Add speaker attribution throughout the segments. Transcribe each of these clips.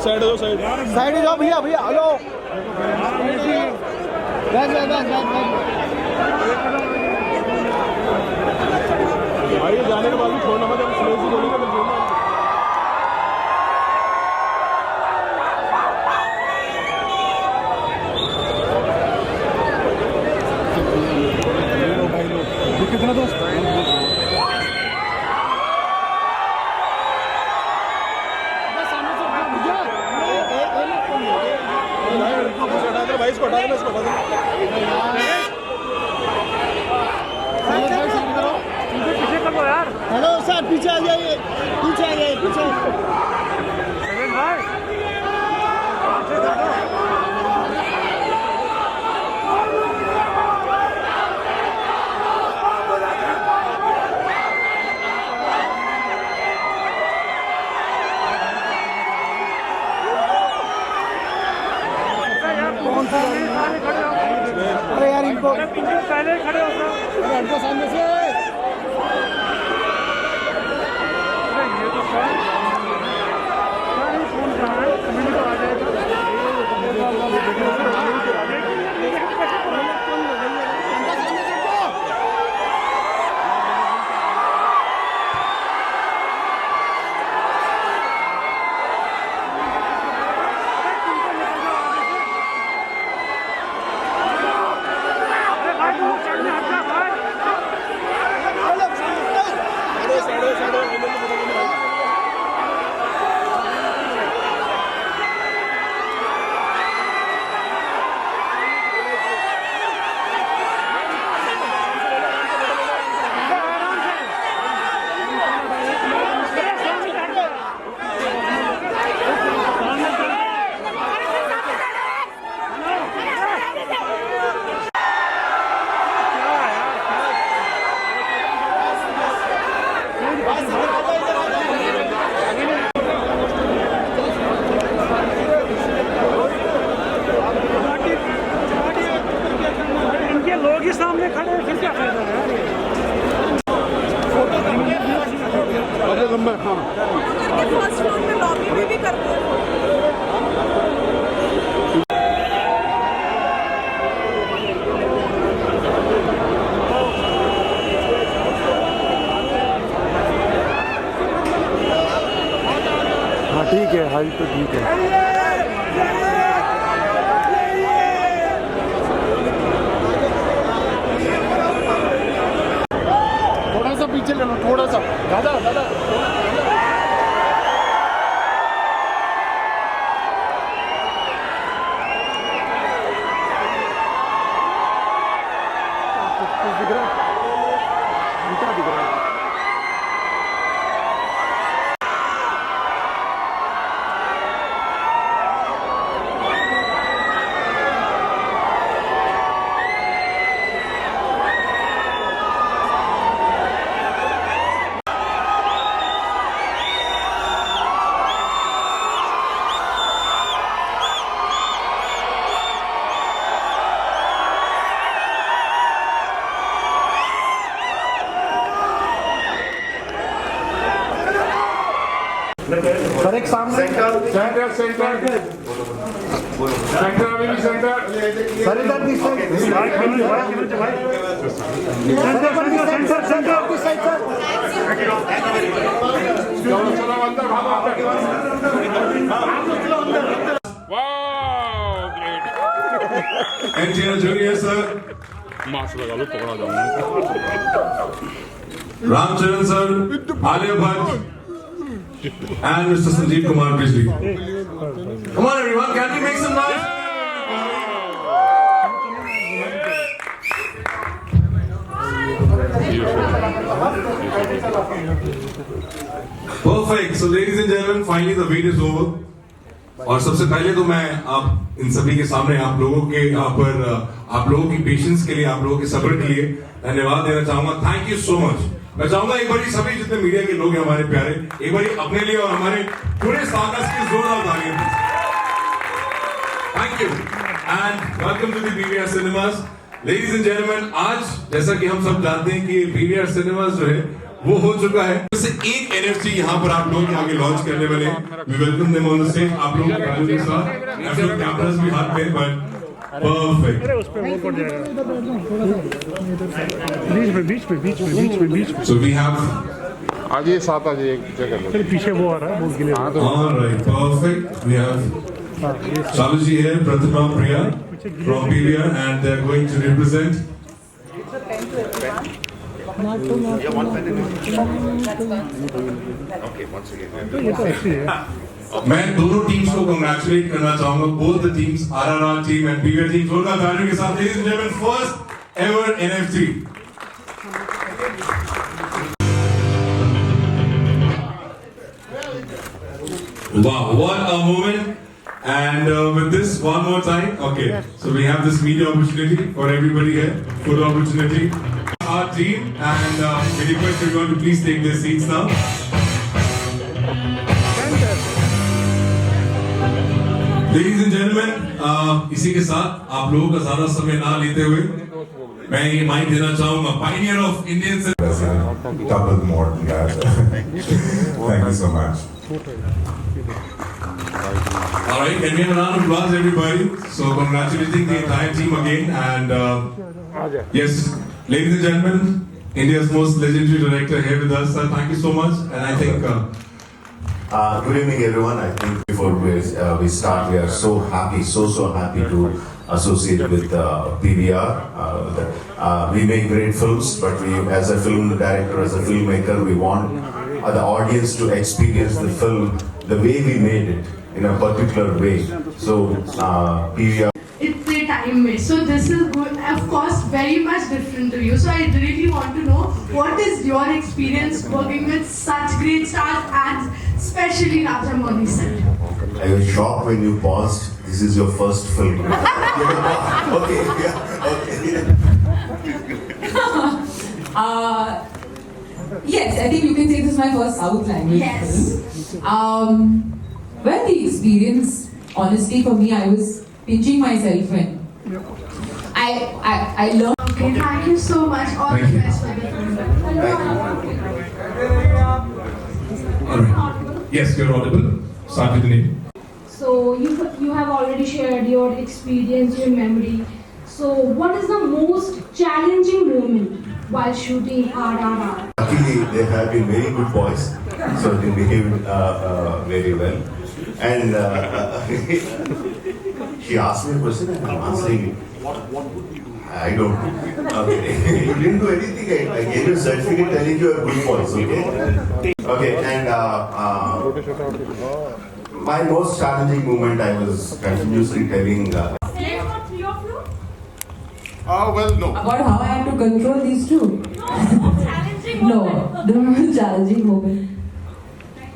Speaker 1: Side हो जाओ,
Speaker 2: side जाओ भैया भैया हेलो
Speaker 1: भाई जाने के बाद भी छोड़ना मत, स्लो से बोलेगा तो छोड़ना। कितना दोस्त भाई इसको हटा देना, इसको हटा देना।
Speaker 3: पीछे कर लो यार।
Speaker 2: हेलो सर पीछे आ जाइए, पीछे आ जाइए, पीछे
Speaker 3: भाई
Speaker 2: अरे यार इनको
Speaker 3: पहले खड़े हो
Speaker 2: हटो सामने से।
Speaker 3: ये तो फोन कहाँ है, अभी तो आ जाएगा। सामने खड़े हैं, फिर क्या फायदा है?
Speaker 1: हाँ
Speaker 4: फर्स्ट फ्लोर में लॉबी में भी करते हैं।
Speaker 3: हाँ ठीक है, हाई तो ठीक है।
Speaker 2: पीछे ले लो थोड़ा सा, दादा दादा दिख रहा दिख रहा है। सर एक सामने
Speaker 1: सेंटर सेंटर सेंटर अभी भी सेंटर
Speaker 2: सर इधर this side center this side sir
Speaker 1: चलो अंदर भागो wow great
Speaker 5: NTR junior sir,
Speaker 1: mask लगा लो, पकड़ा जाऊंगा।
Speaker 5: Ram Charan sir, Alia Bhatt and Mr. Sanjeev Kumar Bijli. Come on everyone, can we make some noise? Perfect. So ladies and gentlemen, finally the wait is over. और सबसे पहले तो मैं आप इन सभी के सामने आप लोगों के यहाँ पर आप लोगों की पेशेंस के लिए, आप लोगों के सब्र के लिए धन्यवाद देना चाहूंगा। Thank you so much. मैं चाहूंगा एक बारी सभी जितने मीडिया के लोग हैं हमारे प्यारे, एक बारी अपने लिए और हमारे पूरे साकस की जोरदार तालियां। Thank you and welcome to the PVR cinemas. Ladies and gentleman, आज जैसा कि हम सब जानते हैं कि PVR सिनेमास जो है वो हो चुका है। जैसे एक NFT यहाँ पर आप लोग आगे लॉन्च करने वाले हैं। We welcome them on the stage। आप लोग के साथ आप लोग कैमरास भी हाथ में, but perfect।
Speaker 3: उस पे वो पड़ जाएगा बीच में।
Speaker 5: So we have
Speaker 1: आज ये साथ आज एक जगह लो।
Speaker 3: फिर पीछे वो आ रहा है बोल के लिए
Speaker 5: all right, perfect। We have Chaluji here, Pratima, Priya from PVR, and they are going to represent. मैं दोनों टीम्स को कंग्रेचुलेट करना चाहूंगा, both the teams, RRR team and PVR team, जोरदार तालियों के साथ, ladies and gentlemen, first ever NFT. Wow, what a moment! And with this, one more time, okay. So we have this media opportunity for everybody here, full opportunity. Our team, and we request everyone to please take their seats now. Ladies and gentlemen, इसी के साथ आप लोगों का ज़्यादा समय ना लेते हुए मैं ये माइक देना चाहूँगा pioneer of Indian cinema.
Speaker 6: Double more than that. Thank you so much.
Speaker 5: All right, can we have a round of applause, everybody? So congratulating the entire team again, and yes, ladies and gentlemen, India's most legendary director here with us. Sir, thank you so much, and I think.
Speaker 6: Good evening, everyone. I think before we start, we are so happy, so happy to associate with PVR. We make great films, but we, as a film director, as a filmmaker, we want the audience to experience the film the way we made it, in a particular way. So PVR.
Speaker 7: It's a time waste. So this is good, of course, very much different to you. So I really want to know what is your experience working with such great stars, and especially Rajamouli sir.
Speaker 6: I was shocked when you paused. This is your first film. Okay, yeah, okay.
Speaker 8: Yes, I think you can say this is my first South language
Speaker 7: Yes.
Speaker 8: film. Well, the experience, honestly, for me, I was pinching myself when I learned.
Speaker 7: Okay, thank you so much. All the best for the film.
Speaker 5: All right. Yes, you're audible. Start with the name.
Speaker 9: So you have already shared your experience, your memory. So what is the most challenging moment while shooting RRR?
Speaker 6: Luckily, they have been very good boys, so they behaved very well. And she asked me a question, and I'm answering it. I don't know. Okay, you didn't do anything. I gave you a certificate telling you are good boys. Okay. Okay, and my most challenging moment, I was continuously telling.
Speaker 1: Well, no.
Speaker 8: About how I had to control these two. No, the most challenging moment.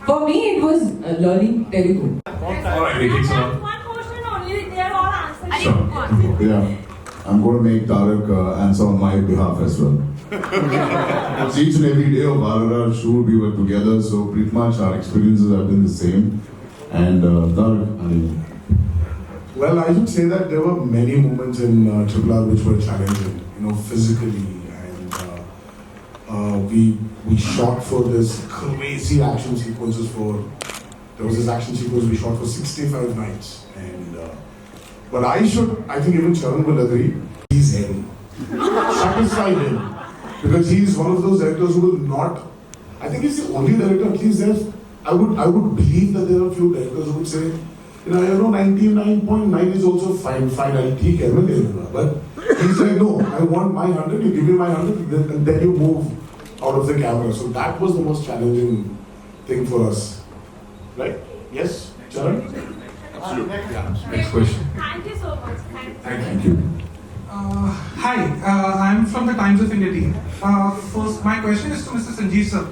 Speaker 8: For me, it was learning Telugu.
Speaker 5: All right, we take some.
Speaker 9: One question only, they are all answering.
Speaker 5: Sure.
Speaker 10: Yeah, I'm going to make Tarak answer on my behalf as well. Each and every day of RRR shoot, we were together, so pretty much our experiences have been the same. And Tarak, I mean.
Speaker 1: Well, I should say that there were many moments in RRR which were challenging, physically, and we shot for this crazy action sequences there was this action sequence we shot for 65 nights, and but I think even Charan will agree, he's heavy. Satisfied him, because he's one of those directors who will not, I think he's the only director, at least I would believe that there are a few directors who would say, 99.9 is also fine, I take everything. But he's like, no, I want my 100, you give me my 100, and then you move out of the camera. So that was the most challenging thing for us. Right? Yes, Charan?
Speaker 5: Absolutely. Yeah. Next question.
Speaker 9: Thank you so much.
Speaker 5: Thank you.
Speaker 11: Hi, I'm from the Times of India team. First, my question is to Mr. Sanjeev sir.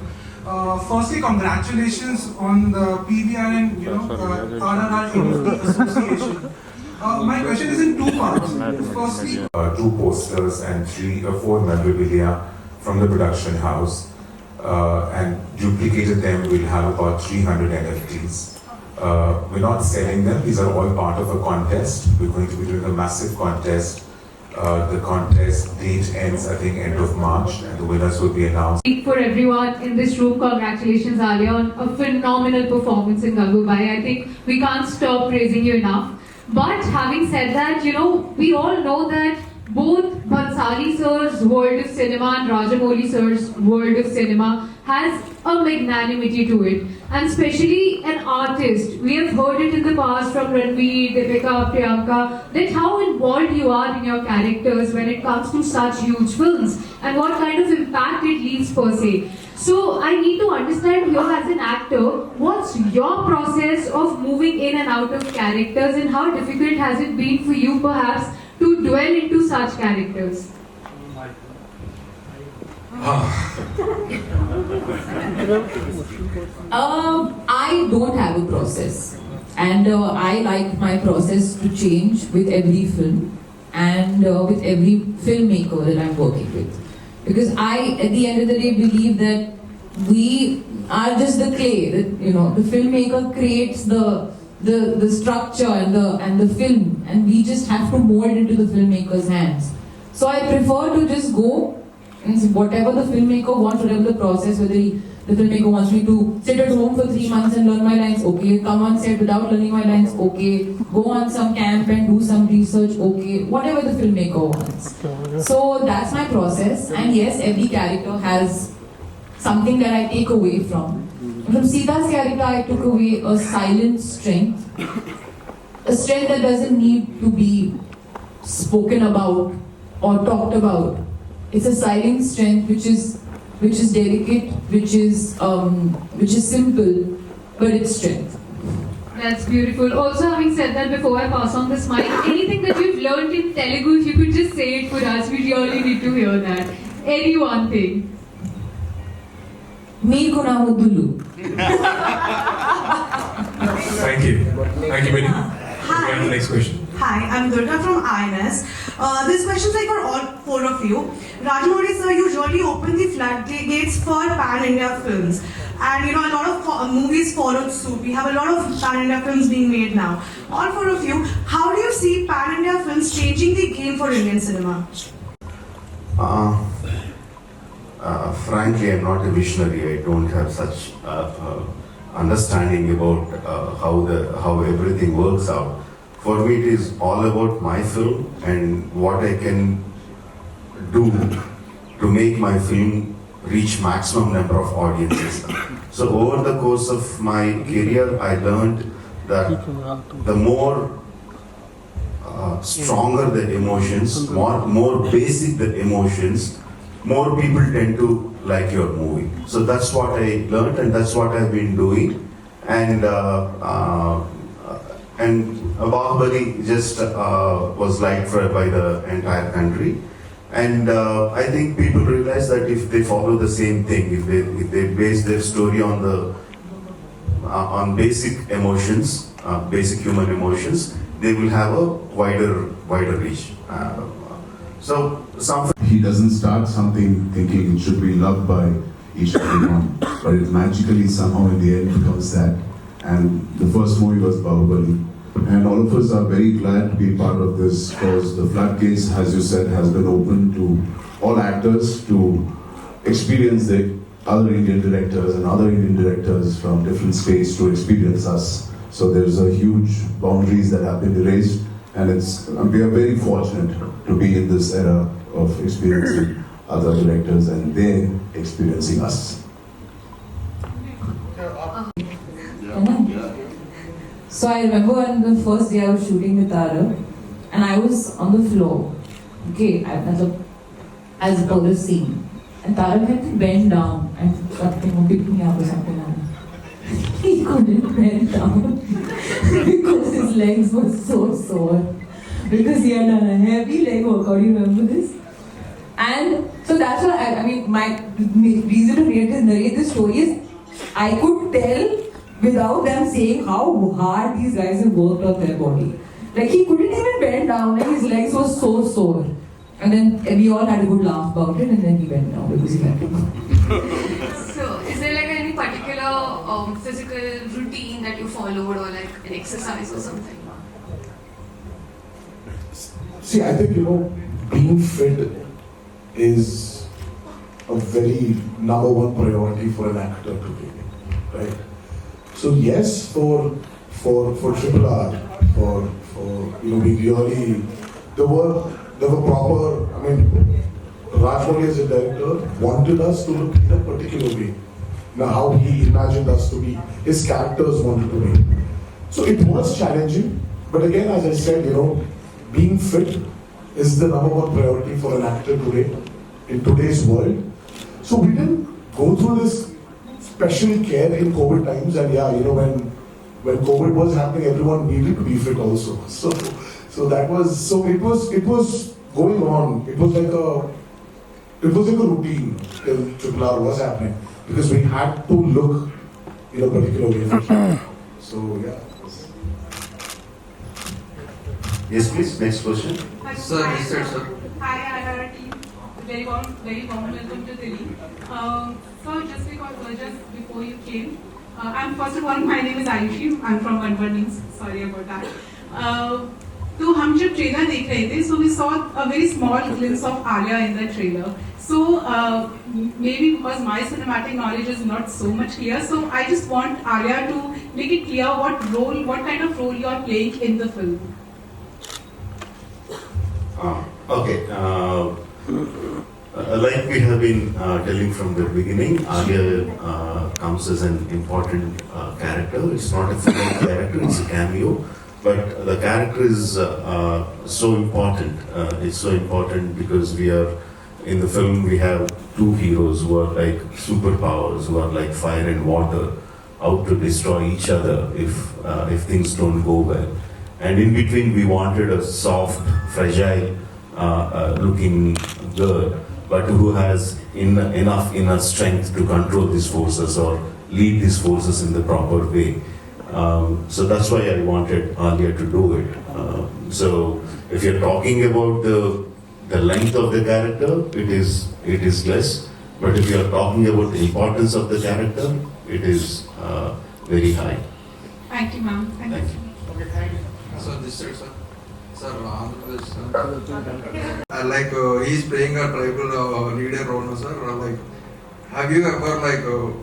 Speaker 11: Firstly, congratulations on the PVR and RRR association. My question is in two parts. Firstly,
Speaker 6: 2 posters and 3 or 4 memorabilia from the production house, and duplicated them. We'll have about 300 NFTs. We're not selling them. These are all part of a contest. We're going to be doing a massive contest The contest date ends, I think, end of March, and the winners will be announced.
Speaker 8: For everyone in this room, congratulations, Alia, on a phenomenal performance in Gangubai. I think we can't stop praising you enough. But having said that, we all know that both Bhansali sir's world of cinema and Rajamouli sir's world of cinema has a magnanimity to it. And especially an artist, we have heard it in the past from Ranveer, Deepika, Priyanka, that how involved you are in your characters when it comes to such huge films and what kind of impact it leaves per se. So I need to understand here as an actor, what's your process of moving in and out of characters and how difficult has it been for you perhaps to dwell into such characters? I don't have a process, and I like my process to change with every film and with every filmmaker that I'm working with, because I, at the end of the day, believe that we are just the clay. That, the filmmaker creates the structure and the film, and we just have to mold into the filmmaker's hands. So I prefer to just go and whatever the filmmaker wants, whatever the process, whether the filmmaker wants me to sit at home for 3 months and learn my lines, okay. Come on set without learning my lines, okay. Go on some camp and do some research, okay. Whatever the filmmaker wants. So that's my process, and yes, every character has something that I take away from. From Sita's character, I took away a silent strength. A strength that doesn't need to be spoken about or talked about. It's a silent strength which is delicate, which is simple, but it's strength. That's beautiful. Also, having said that, before I pass on this mic, anything that you've learned in Telugu, if you could just say it for us, we really need to hear that. Any one thing. Meeku na muddulu.
Speaker 5: Thank you. Thank you, Benny.
Speaker 4: Hi.
Speaker 5: The next question.
Speaker 4: Hi, I'm Durga from INS. This question is for all four of you. Rajamouli sir usually open the floodgates for pan-India films. And a lot of movies followed suit. We have a lot of pan-India films being made now. All four of you, how do you see pan-India films changing the game for Indian cinema?
Speaker 6: Frankly, I'm not a visionary. I don't have such understanding about how everything works out. For me, it is all about my film and what I can do to make my film reach maximum number of audiences. So over the course of my career, I learned that the more stronger the emotions, more basic the emotions, more people tend to like your movie. So that's what I learned, and that's what I've been doing. And Bahubali just was liked by the entire country. And I think people realize that if they follow the same thing, if they base their story on basic emotions, basic human emotions, they will have a wider reach.
Speaker 10: He doesn't start something thinking it should be loved by each and everyone, but it magically somehow in the end becomes that. And the first movie was Bahubali. And all of us are very glad to be part of this, because the floodgates, as you said, has been open to all actors to experience the other Indian directors and other Indian directors from different states to experience us. So there's a huge boundaries that have been erased, and we are very fortunate to be in this era of experiencing other directors and they're experiencing us.
Speaker 8: So I remember on the first day I was shooting with Tara, and I was on the floor, okay, as per the scene. And Tara had to bend down and pick me up or something like that. He couldn't bend down because his legs were so sore. Because he had done a heavy leg workout, you remember this? And so that's what my reason to narrate this story is I could tell without them saying how hard these guys have worked on their body. Like he couldn't even bend down, like his legs were so sore. And then we all had a good laugh about it, and then he went down because he had to go.
Speaker 9: So, is there like any particular physical routine that you followed, or like an exercise or something?
Speaker 1: See, I think, being fit is a very number one priority for an actor today, right? So yes, for Triple R, for we really there were proper. I mean, Rajamouli as a director wanted us to look in a particular way. Now, how he imagined us to be, his characters wanted to be. So it was challenging, but again, as I said, being fit is the number one priority for an actor today, in today's world. So we didn't go through this special care in COVID times, and when COVID was happening, everyone needed to be fit also. So that was, it was going on. It was like a routine till Triple R was happening, because we had to look in a particular way. So yeah.
Speaker 6: Yes, please. Next question.
Speaker 12: Sir, sir.
Speaker 13: Hi, RRR team. Very warm welcome to Delhi. So just before you came, first of all, my name is Ayushi. I'm from Unburnings. Sorry about that. तो हम जब trailer देख रहे थे, so we saw a very small glimpse of Alia in the trailer. So maybe because my cinematic knowledge is not so much clear, so I just want Alia to make it clear what kind of role you are playing in the film.
Speaker 6: Okay. Like we have been telling from the beginning, Alia comes as an important character. It's not a full character; it's a cameo. But the character is so important. It's so important because we are in the film. We have two heroes who are like superpowers, who are like fire and water, out to destroy each other if things don't go well. And in between, we wanted a soft, fragile looking girl, but who has enough inner strength to control these forces or lead these forces in the proper way. So that's why I wanted Alia to do it. So if you're talking about the length of the character, it is less. But if you're talking about the importance of the character, it is very high.
Speaker 13: Thank you, ma'am. Thank you.
Speaker 12: Okay, thank you. So this is sir. Sir, like he's playing a tribal leader role, sir. Like, have you ever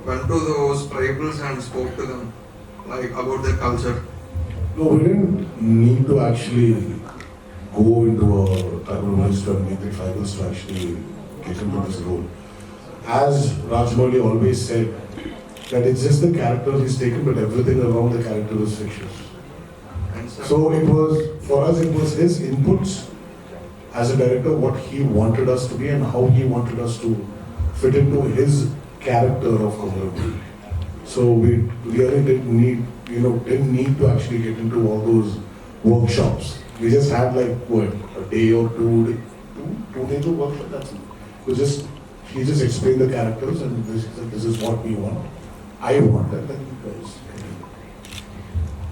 Speaker 12: went to those tribals and spoke to them, like about their culture?
Speaker 1: No, we didn't need to actually go into a tribal village to meet the tribals to actually get into this role. As Rajamouli always said, that it's just the character he's taken, but everything around the character is fictitious. So it was his inputs as a director, what he wanted us to be and how he wanted us to fit into his character of Kamalapur. So we really didn't need to actually get into all those workshops. We just had a day or two days of workshop. That's it. He just explained the characters and this is what we want. I want that, and you guys.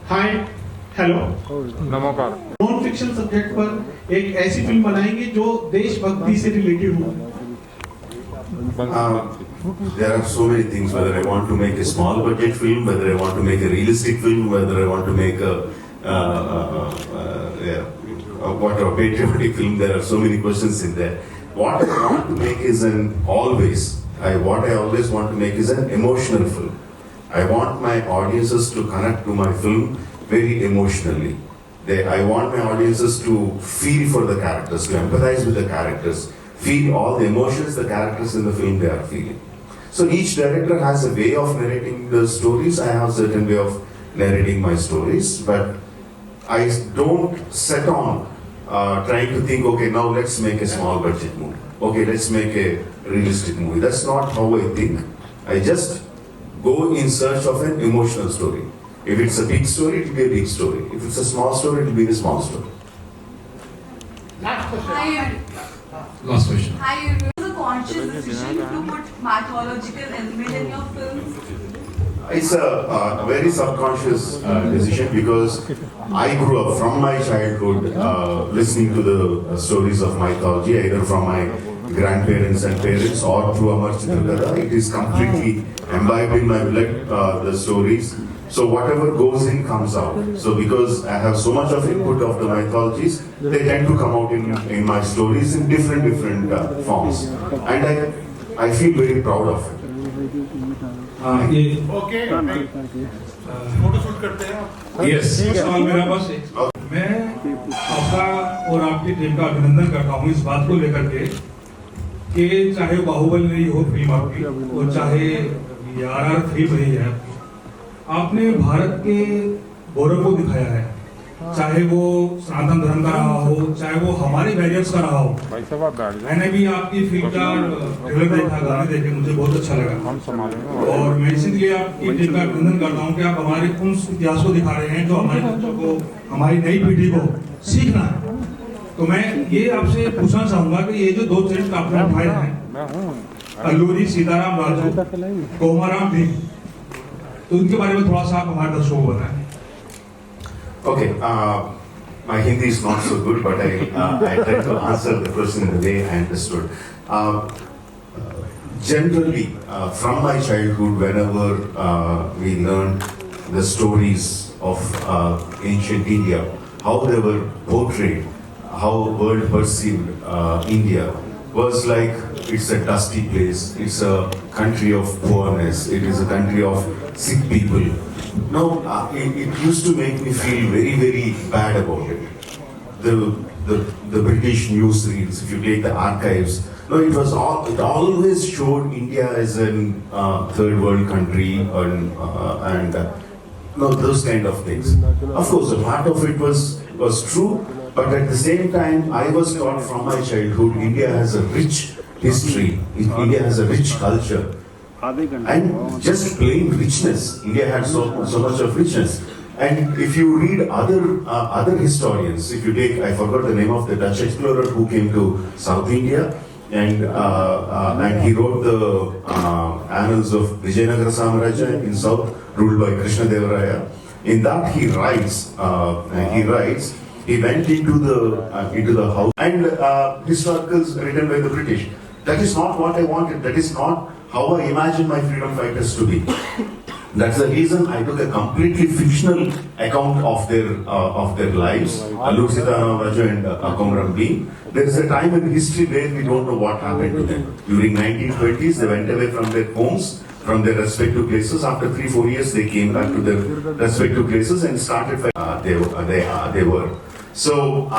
Speaker 11: Hi. Hello
Speaker 3: नमस्कार
Speaker 11: non fiction subject पर एक ऐसी film बनाएंगे जो देशभक्ति से related हो.
Speaker 6: There are so many things, whether I want to make a small budget film, whether I want to make a realistic film, whether I want to make a patriotic film. There are so many questions in there. What I want to make is what I always want to make is an emotional film. I want my audiences to connect to my film very emotionally. I want my audiences to feel for the characters, to empathize with the characters, feel all the emotions the characters in the film they are feeling. So each director has a way of narrating the stories. I have a certain way of narrating my stories, but I don't set on trying to think, okay, now let's make a small budget movie. Okay, let's make a realistic movie. That's not how I think. I just go in search of an emotional story. If it's a big story, it will be a big story. If it's a small story, it will be a small story.
Speaker 12: Last question.
Speaker 13: Hi, it was a conscious decision to put mythological element in your films?
Speaker 6: It's a very subconscious decision because I grew up from my childhood listening to the stories of mythology, either from my grandparents and parents or through Aamir. It is completely imbibed in my blood, the stories. So whatever goes in comes out. So because I have so much of input of the mythologies, they tend to come out in my stories in different forms, and I feel very proud of it.
Speaker 11: Okay photo shoot करते हैं
Speaker 5: Yes.
Speaker 11: सवाल मेरा बस मैं आपका और आपकी team का अभिनंदन करता हूँ इस बात को लेकर के कि चाहे बाहुबली रही हो फिल्म आपकी और चाहे RRR फिल्म रही है, आपने भारत के गौरव को दिखाया है, चाहे वो सनातन धर्म का रहा हो, चाहे वो हमारे वैरियर्स का रहा हो। मैंने भी आपकी फिल्म का ट्रेलर देखा, गाने देखे, मुझे बहुत अच्छा लगा और मैं इसीलिए आपकी टीम का अभिनंदन करता हूँ कि आप हमारे उन इतिहास को दिखा रहे हैं जो हमारे बच्चों को, हमारी नई पीढ़ी को सीखना है। तो मैं ये आपसे पूछना चाहूंगा कि ये जो 2 चरित्र आपने उठाए हैं, अल्लूरी, सीताराम, राजू, कोमाराम भी, तो उनके बारे में थोड़ा सा आप हमारे दर्शकों को बताएं।
Speaker 6: Okay, my Hindi is not so good, but I tried to answer the question in the way I understood. Generally, from my childhood, whenever we learned the stories of ancient India, how they were portrayed, how world perceived India, was like it's a dusty place, it's a country of poorness, it is a country of sick people. No, it used to make me feel very bad about it. The British newsreels, if you take the archives, no, it always showed India as a third world country and no, those kind of things. Of course, a part of it was true, but at the same time, I was taught from my childhood, India has a rich history, India has a rich culture. And just plain richness. India had so much of richness. And if you read other historians, if you take, I forgot the name of the Dutch explorer who came to South India, and he wrote the annals of Vijayanagara Samarajya in South, ruled by Krishna Devaraya. In that he writes, he went into the house and historicals written by the British. That is not what I wanted. That is not how I imagine my freedom fighters to be. That's the reason I took a completely fictional account of their lives, Allur Sitaram Raju and Akomram Bean. There is a time in history where we don't know what happened to them. During 1920s, they went away from their homes, from their respective places. After 3-4 years, they came back to their respective places and started fighting. They were. So,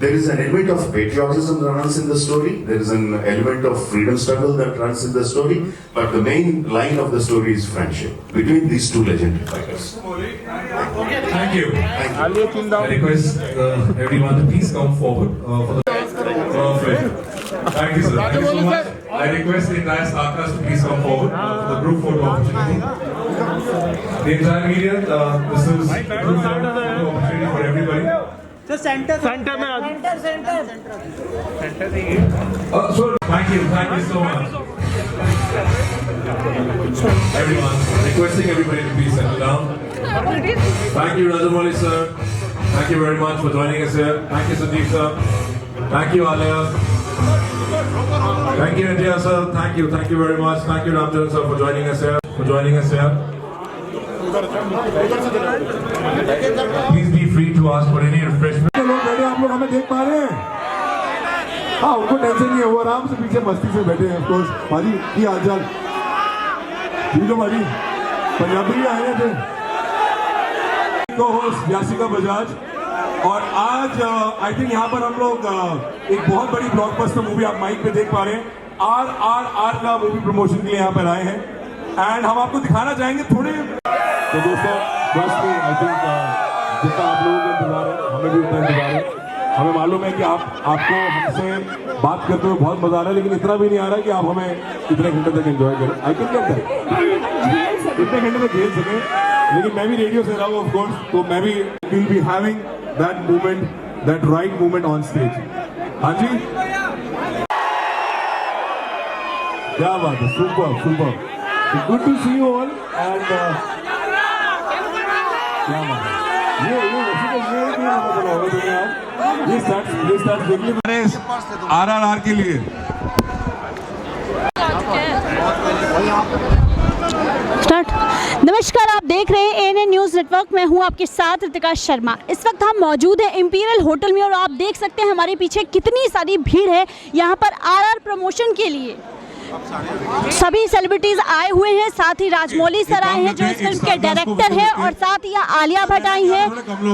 Speaker 6: there is an element of patriotism that runs in the story. There is an element of freedom struggle that runs in the story. But the main line of the story is friendship between these 2 legendary fighters.
Speaker 5: Thank you. I request everyone to please come forward for the perfect. Thank you, sir. Thank you so much. I request the entire staff cast to please come forward for the group photo opportunity. The entire media, this is group photo opportunity for everybody.
Speaker 2: So center में center.
Speaker 5: So thank you so much. Everyone, requesting everybody to please settle down. Thank you, Rajamouli sir. Thank you very much for joining us here. Thank you, Sanjeev sir. Thank you, Alia. Thank you, NTR sir. Thank you very much. Thank you, Charan sir, for joining us here. Please be free to ask for any refreshment.
Speaker 2: लोग बैठे, आप लोग हमें देख पा रहे हैं? हाँ, उनको टेंशन नहीं है, वो आराम से पीछे मस्ती से बैठे हैं। ऑफ कोर्स, भाजी की हालचाल? ठीक हो भाजी? पंजाबी भी आए थे। को होस्ट यासिका बजाज, और आज आई थिंक यहाँ पर हम लोग एक बहुत बड़ी ब्लॉकबस्टर मूवी आप माइक पे देख पा रहे हैं, RRR का मूवी प्रमोशन के लिए यहाँ पर आए हैं, एंड हम आपको दिखाना चाहेंगे थोड़े। तो दोस्तों, फर्स्टली आई थिंक जितना आप लोगों का इंतजार है, हमें भी उतना इंतजार है। हमें मालूम है कि आपको हमसे बात करते हुए बहुत मजा आ रहा है, लेकिन इतना भी नहीं आ रहा है कि आप हमें इतने घंटे तक एंजॉय करें। आई कैन गेट दैट, इतने घंटे तक खेल सकें, लेकिन मैं भी रेडियो से रहा हूँ ऑफ कोर्स, तो मैं भी will be having that moment, that right moment on stage. हाँ जी, क्या बात है, super. Good to see you all, and क्या बात है, ये RRR के लिए
Speaker 14: स्टार्ट। नमस्कार, आप देख रहे हैं एएनएन न्यूज़ नेटवर्क। मैं हूं आपके साथ ऋतिका शर्मा। इस वक्त हम मौजूद हैं इंपीरियल होटल में और आप देख सकते हैं हमारे पीछे कितनी सारी भीड़ है यहां पर आरआर प्रमोशन के लिए। सभी सेलिब्रिटीज आए हुए हैं, साथ ही राजमौली सर आए हैं जो इस फिल्म के डायरेक्टर हैं, और साथ ही आलिया भट्ट आई हैं,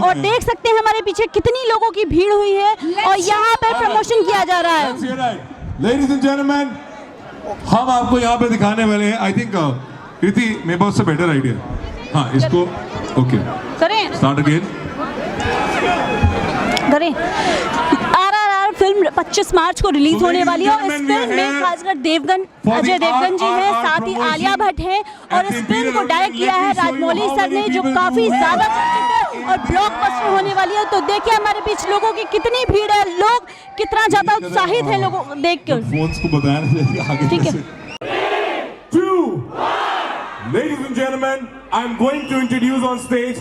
Speaker 14: और देख सकते हैं हमारे पीछे कितनी लोगों की भीड़ हुई है और यहाँ पर प्रमोशन किया जा रहा है।
Speaker 2: लेडीज एंड जेंटलमैन, हम आपको यहाँ पे दिखाने वाले हैं। आई थिंक कृति, मेरे पास से बेटर आइडिया। हाँ, इसको ओके
Speaker 14: करें,
Speaker 2: स्टार्ट अगेन
Speaker 14: करें। RRR फिल्म 25 मार्च को रिलीज होने वाली है और इस फिल्म में खासकर अजय देवगन जी हैं, साथ ही आलिया भट्ट है, और इस फिल्म को डायरेक्ट किया है राजमौली सर ने, जो काफी ज्यादा चर्चित है और ब्लॉकबस्टर होने वाली है। तो देखिए हमारे बीच लोगों की कितनी भीड़ है, लोग कितना ज्यादा उत्साहित है लोगों को देख कर।
Speaker 2: फोन्स को बताया आगे।
Speaker 14: ठीक है।
Speaker 2: Ladies and gentlemen, I'm going to introduce on stage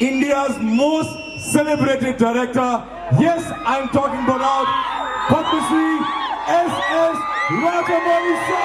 Speaker 2: India's most celebrated director. Yes, I'm talking about Padma Shri S.S. Rajamouli sir.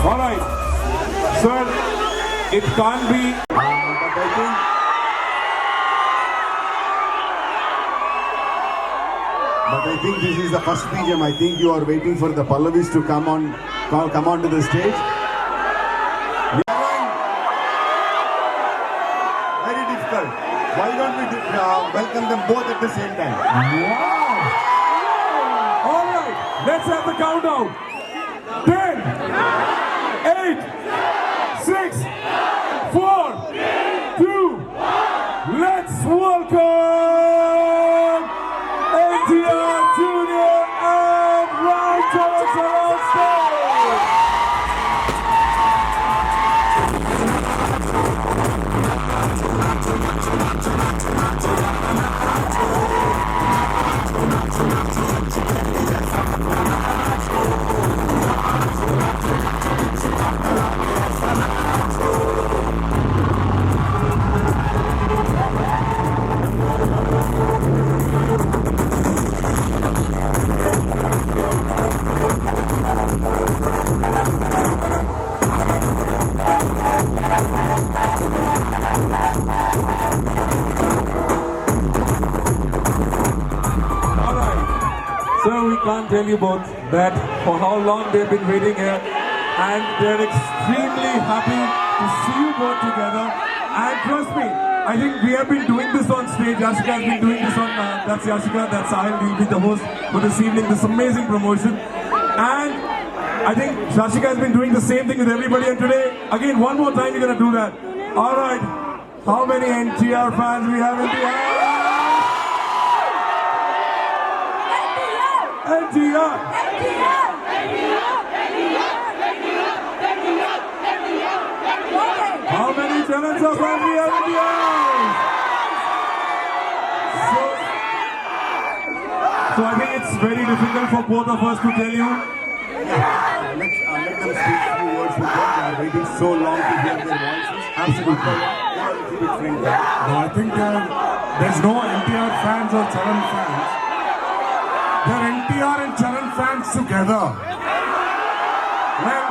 Speaker 2: All right, sir, it can't be.
Speaker 15: But I think this is the first BGM. I think you are waiting for the Pallavis to come on to the stage. Very difficult. Why don't we welcome them both at the same time?
Speaker 2: Wow! All right, let's have the countdown. 10, 8, 6, 4, 2, let's welcome NTR Junior and Rajamouli on stage. Sir, we can't tell you both that for how long they've been waiting here, and they're extremely happy to see you both together. And trust me, I think we have been doing this on stage. Yashika has been doing this on, that's Yashika, that's Sahil, will be the host for this evening, this amazing promotion. And I think Yashika has been doing the same thing with everybody, and today, again, one more time you're going to do that. All right, how many NTR fans we have in the house? NTR! How many Charans of fans we have in the house? So I think it's very difficult for both of us to tell you.
Speaker 15: Let them speak few words with them. They are waiting so long to hear their voices. Absolutely.
Speaker 16: No, I think there's no NTR fans or Charan fans. They're NTR and Charan fans together. Well,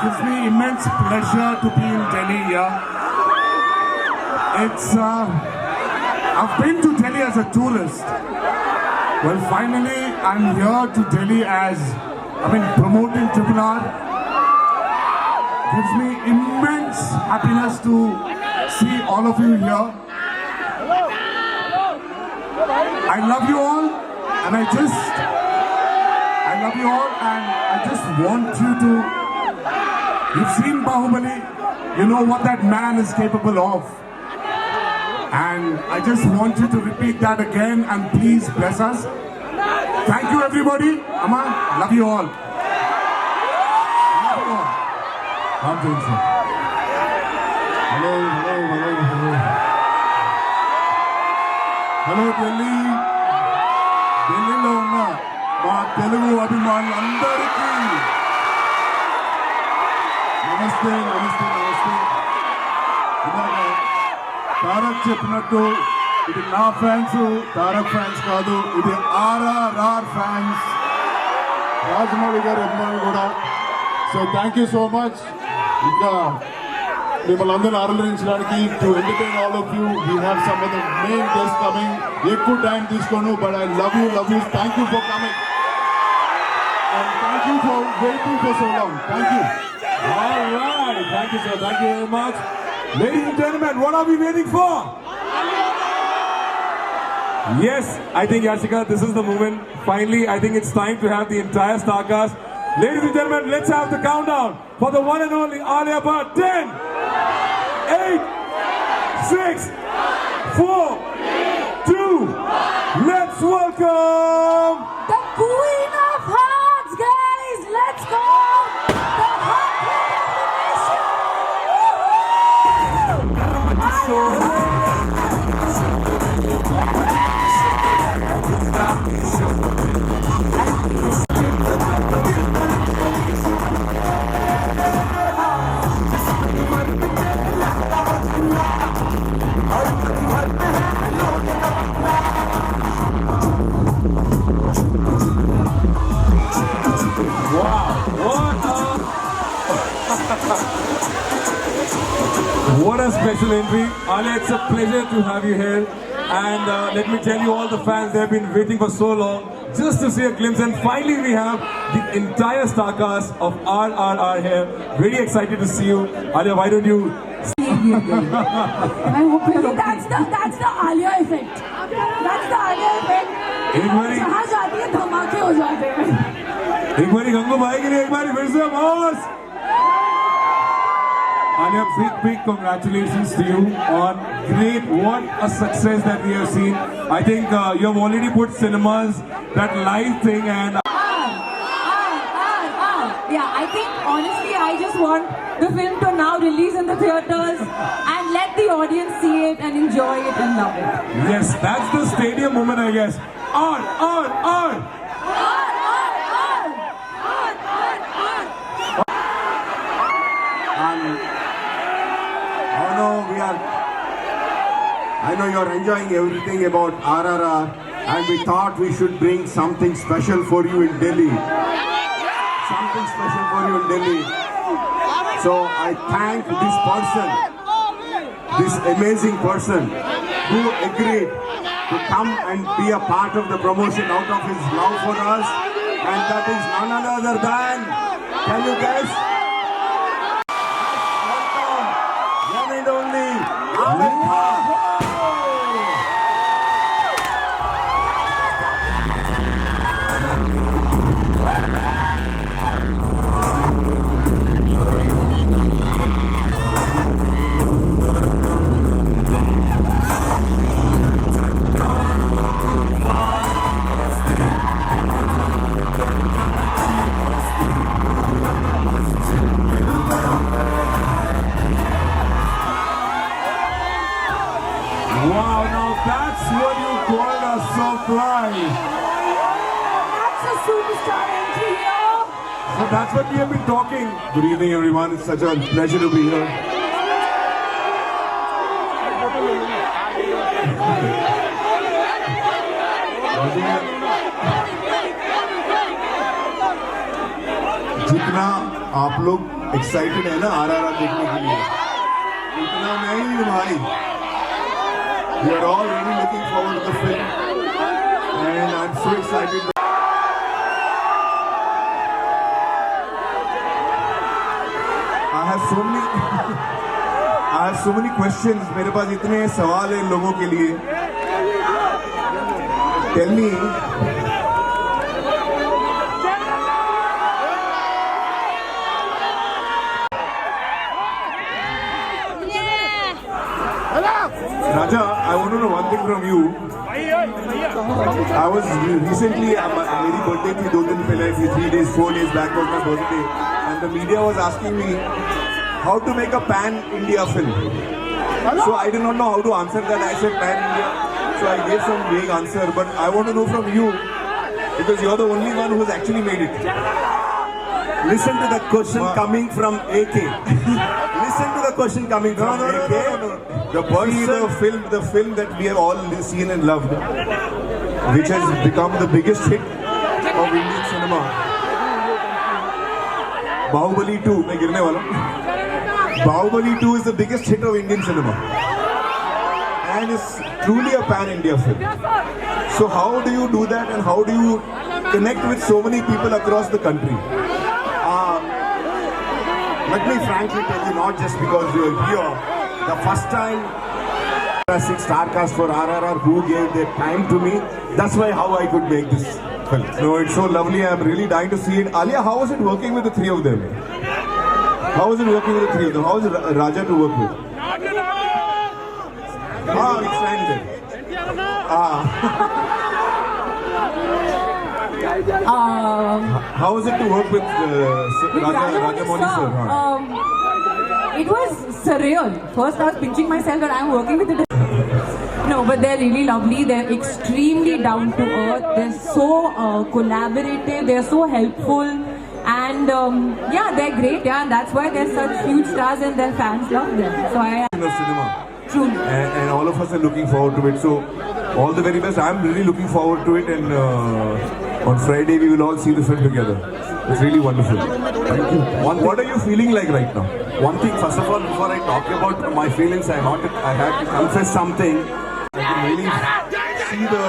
Speaker 16: gives me immense pleasure to be in Delhi here. I've been to Delhi as a tourist. Well, finally, I'm here to Delhi as, promoting RRR. Gives me immense happiness to see all of you here. I love you all. And I love you all, and I just want you to, you've seen Bahubali, you know what that man is capable of. And I just want you to repeat that again, and please bless us. Thank you everybody. Amma, love you all. Love you all. I'm doing so. Hello. Hello Delhi. ఢిల్లీలో ఉన్న మా తెలుగు అభిమానులందరికీ నమస్తే. తారక్ చెప్పినట్టు ఇది నా fans, Tarak fans కాదు, ఇది ఆర్ఆర్ఆర్ ఫ్యాన్స్, రాజమౌళి గారి అభిమానులు కూడా. So thank you so much. ఇంకా మిమ్మల్ని అందరూ ఆరాధించడానికి to entertain all of you. We have some of the main guest coming. ఎక్కువ టైం తీసుకోను, but I love you. Thank you for coming and thank you for waiting for so long. Thank you.
Speaker 2: All right, thank you sir, thank you very much. Ladies and gentlemen, what are we waiting for? Yes, I think Yashika, this is the moment. Finally, I think it's time to have the entire star cast. Ladies and gentlemen, let's have the countdown for the one and only Alia Bhatt. 10, 8, 6, 4, 2, let's welcome
Speaker 17: the Queen of Hearts, guys. Let's go. The Heart Queen of the Nation.
Speaker 2: What a special entry. Alia, it's a pleasure to have you here. And let me tell you, all the fans, they've been waiting for so long just to see a glimpse. And finally, we have the entire star cast of RRR here. Very excited to see you. Alia, why don't you...
Speaker 17: I hope you're okay. That's the Alia effect. That's the Alia effect. जहाँ जाती है धमाके हो जाते हैं.
Speaker 2: एक बारी गंगू भाई के लिए एक बारी फिर से boss. Alia, big congratulations to you on great, what a success that we have seen. I think you have already put cinemas, that live thing, and
Speaker 17: Yeah, I think honestly I just want the film to now release in the theaters and let the audience see it and enjoy it and love it.
Speaker 2: yes, that's the stadium moment, I guess. On.
Speaker 15: I know you're enjoying everything about RRR, and we thought we should bring something special for you in Delhi. So I thank this person, this amazing person who agreed to come and be a part of the promotion out of his love for us, and that is none other than, can you guess? One and only Aamir.
Speaker 2: Wow, now that's what you call a surprise.
Speaker 17: That's a superstar entry here.
Speaker 2: So that's what we have been talking. Good evening, everyone. It's such a pleasure to be here.
Speaker 15: जितना आप लोग excited है ना RRR देखने के लिए, उतना मैं ही भाई. We are all really looking forward to the film, and I'm so excited. I have so many questions. मेरे पास इतने सवाल हैं लोगों के लिए. Tell me, Raja, I want to know one thing from you. I was recently, मेरी birthday थी 2 दिन पहले, 3 days, 4 days back was my birthday, and the media was asking me how to make a pan-India film. So I did not know how to answer that. I said pan-India, so I gave some vague answer. But I want to know from you, because you're the only one who has actually made it. Listen to the question coming from AK. Listen to the question coming from AK. The film that we have all seen and loved, which has become the biggest hit of Indian cinema. Bahubali 2. मैं गिरने वाला हूँ. Bahubali 2 is the biggest hit of Indian cinema, and it's truly a pan-India film. So how do you do that, and how do you connect with so many people across the country? Let me frankly tell you, not just because you're here, the first time star cast for RRR who gave their time to me, that's why how I could make this film. No, it's so lovely. I'm really dying to see it. Alia, how was it working with the three of them? How was it working with the three of them? How was Raja to work with? It's ended. How was it to work with Rajamouli sir?
Speaker 17: It was surreal. First I was pinching myself that I'm working with the... No, but they're really lovely. They're extremely down to earth. They're so collaborative. They're so helpful. And yeah, they're great. Yeah, and that's why they're such huge stars and their fans love them. So I...
Speaker 15: cinema.
Speaker 17: True.
Speaker 15: And all of us are looking forward to it. So all the very best. I'm really looking forward to it, and on Friday we will all see the film together. It's really wonderful. Thank you. What are you feeling like right now?
Speaker 18: One thing, first of all, before I talk about my feelings, I had to confess something.
Speaker 15: I can really see the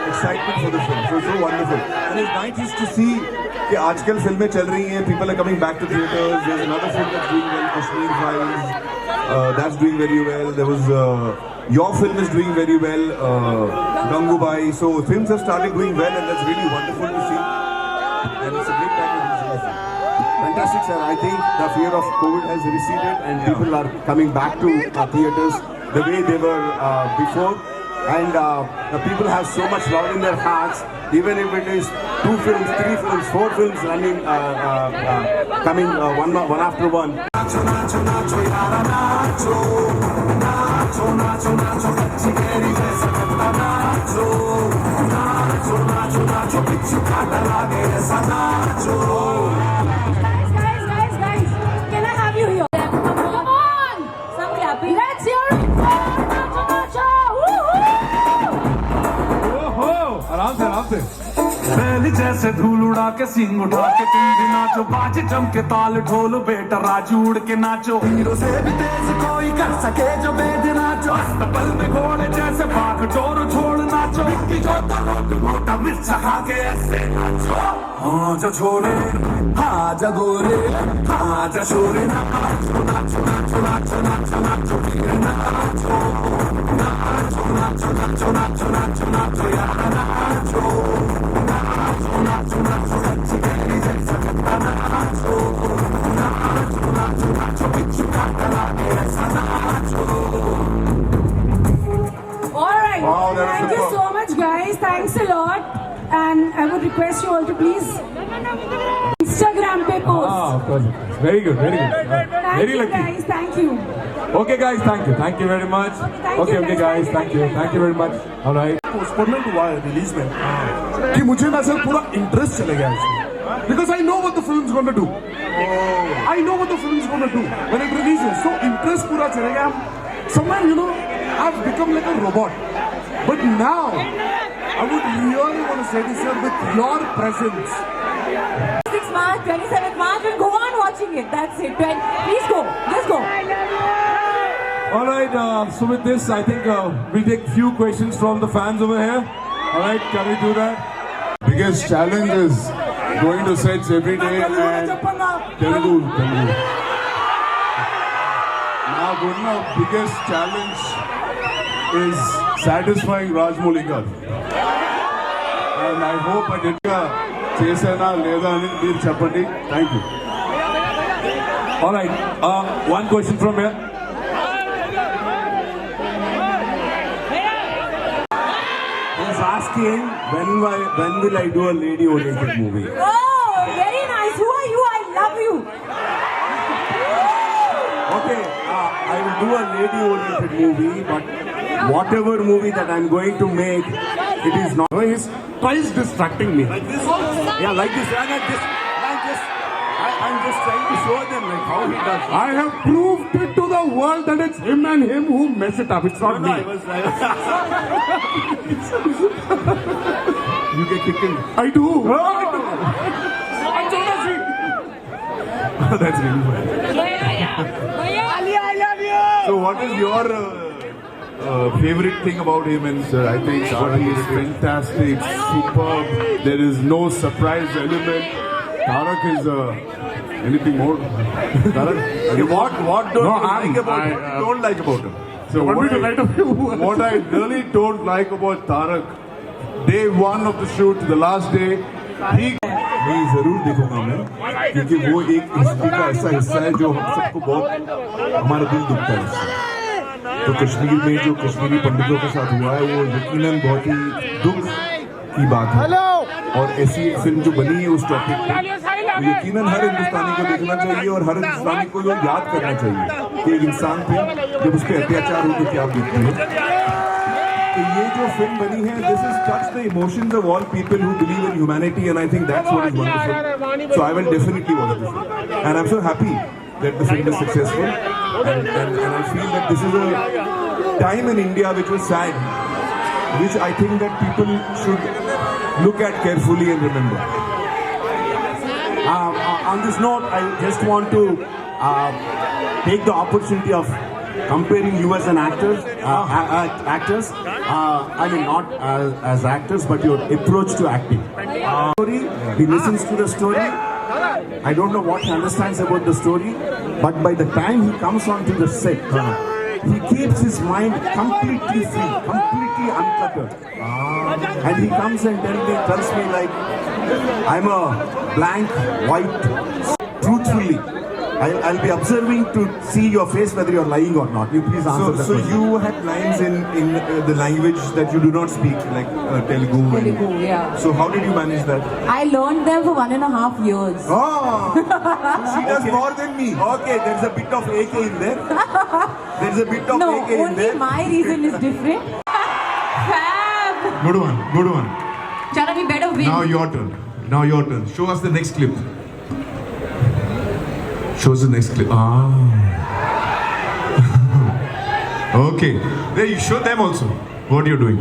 Speaker 15: excitement for the film. So it's so wonderful. And it's nice to see कि आजकल फिल्में चल रही हैं. People are coming back to theaters. There's another film that's doing well, Kashmir Files. That's doing very well. There was your film is doing very well, Gangubai. So films have started doing well, and that's really wonderful to see. And it's a great time to visit the film.
Speaker 18: Fantastic, sir. I think the fear of COVID has receded, and people are coming back to theaters the way they were before. And the people have so much love in their hearts, even if it is 2 films, 3 films, 4 films running, coming one after one.
Speaker 9: Guys, can I have you here? Come on! Some clapping. Let's hear it!
Speaker 15: आराम से
Speaker 16: बैल जैसे धूल उड़ा के सींग उठा के तुम भी नाचो, बाज जम के ताल ढोल बेटा राजू उड़ के नाचो, हीरो से भी तेज कोई कर सके जो बेद नाचो, अस्तबल में घोड़े जैसे भाग डोर छोड़ नाचो, मिट्टी जो तरोट मोटा मिर्चा खा के ऐसे नाचो, हाँ जो छोरे हाँ जो गोरे हाँ जो छोरे नाचो नाचो नाचो नाचो नाचो नाचो फिर नाचो नाचो नाचो नाचो नाचो नाचो नाचो यार नाचो नाचो नाचो नाचो कच्ची कैरी जैसा कट्टा नाचो नाचो नाचो नाचो बिच्छू काटा लागे ऐसा नाचो.
Speaker 9: Alright,
Speaker 15: Wow,
Speaker 9: thank you so much guys, thanks a lot, and I would request you all to please Instagram pe post.
Speaker 15: Of course. Very good.
Speaker 9: Thank
Speaker 15: Very
Speaker 9: you
Speaker 15: lucky.
Speaker 9: guys, thank you.
Speaker 15: Okay guys, thank you very much. Okay guys, thank you very much. All right.
Speaker 16: Postponement हुआ है release में कि मुझे ना sir पूरा interest चले गया इसमें, because I know what the film is gonna do. I know what the film is gonna do when it releases. So interest पूरा चले गया. Somewhere you know I have become like a robot. But now I would really want to say this here with your presence.
Speaker 17: 6 March, 27th March, and go on watching it. That's it. Please go. Just go.
Speaker 15: All right. So with this, I think we'll take few questions from the fans over here. All right. Can we do that?
Speaker 10: Biggest challenge is going to sets every day and Telugu. Now, Gurna, biggest challenge is satisfying Rajamouli garu. And I hope I did chesana leda ani meer cheppandi. Thank you.
Speaker 15: All right. One question from here.
Speaker 18: asking when will I do a lady-oriented movie?
Speaker 17: Oh, very nice. Who are you? I love you.
Speaker 18: Okay, I will do a lady-oriented movie, but whatever movie that I'm going to make, it is not.
Speaker 16: No, he's twice distracting me.
Speaker 18: Like this? Yeah, like this. I'm just trying to show them like how he does it.
Speaker 16: I have proved it to the world that it's him and him who mess it up. It's not me.
Speaker 18: You get kicked in.
Speaker 16: I do.
Speaker 18: That's really funny. So what is your favorite thing about him? And
Speaker 16: Sir, I think Charan is fantastic, superb. There is no surprise element. Tarak is anything more. Tarak,
Speaker 18: what don't you like about him? What you don't like about him?
Speaker 16: So
Speaker 18: what I really don't like about Tarak, day one of the shoot, the last day,
Speaker 2: मैं ज़रूर देखूंगा मैं, क्योंकि वो एक history का ऐसा हिस्सा है जो हम सबको बहुत हमारा दिल दुखता है उससे। तो कश्मीर में जो कश्मीरी पंडितों के साथ हुआ है वो यकीनन बहुत ही दुख की बात है, और ऐसी एक फिल्म जो बनी है उस टॉपिक पे, तो यकीनन हर हिंदुस्तानी को देखना चाहिए और हर हिंदुस्तानी को ये याद करना चाहिए कि एक इंसान पे जब उस पर अत्याचार हो तो क्या बीतती है। तो ये जो फिल्म बनी है, this has touched the emotions of all people who believe in humanity, and I think that's what is wonderful. So I will definitely watch this film, and I'm so happy that the film is successful, and I feel that this is a time in India which was sad, which I think that people should look at carefully and remember. On this note, I just want to take the opportunity of comparing you as an actor, I mean not as actors, but your approach to acting. He listens to the story. I don't know what he understands about the story, but by the time he comes onto the set, he keeps his mind completely free, completely uncluttered. And he comes and tells me like, I'm a blank, white, truthfully. I'll be observing to see your face whether you're lying or not. You please answer that question. So you had lines in the language that you do not speak, like Telugu.
Speaker 17: Telugu, yeah.
Speaker 2: So how did you manage that?
Speaker 17: I learned them for 1.5 years.
Speaker 2: Oh, she does more than me. Okay, there's a bit of AK in there. There's a bit of AK in there.
Speaker 17: No, only my reason is different. Fab.
Speaker 2: Good one, good one.
Speaker 17: Charan, we better win.
Speaker 2: Now your turn. Now your turn. Show us the next clip. Show us the next clip. Okay. There, you show them also what you're doing.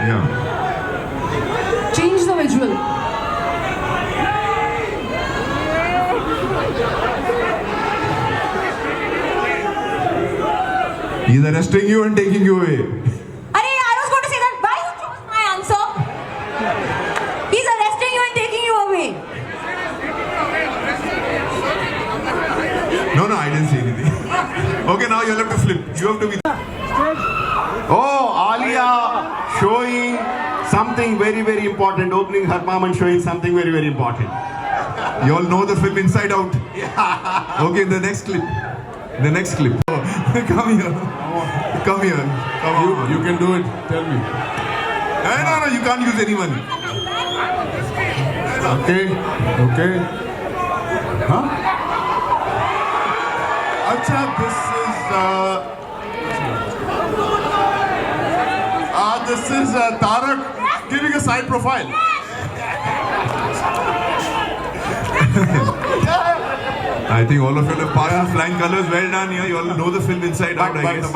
Speaker 2: Yeah.
Speaker 17: Change the visual.
Speaker 2: He's arresting you and taking you away.
Speaker 17: I was going to say that. Why you chose my answer? He's arresting you and taking you away.
Speaker 2: No, I didn't say anything. Okay, now you'll have to flip. You have to be.
Speaker 18: Oh, Alia showing something very, very important. Opening her palm and showing something very, very important.
Speaker 2: You all know the film inside out. Okay, the next clip. The next clip. Oh, come here. Come here. Come on.
Speaker 16: You can do it. Tell me.
Speaker 2: No, you can't use anyone.
Speaker 16: Okay.
Speaker 2: Huh? Acha, this is Tarak giving a side profile. I think all of you have passed with flying colors. Well done here. You all know the film inside out, I guess.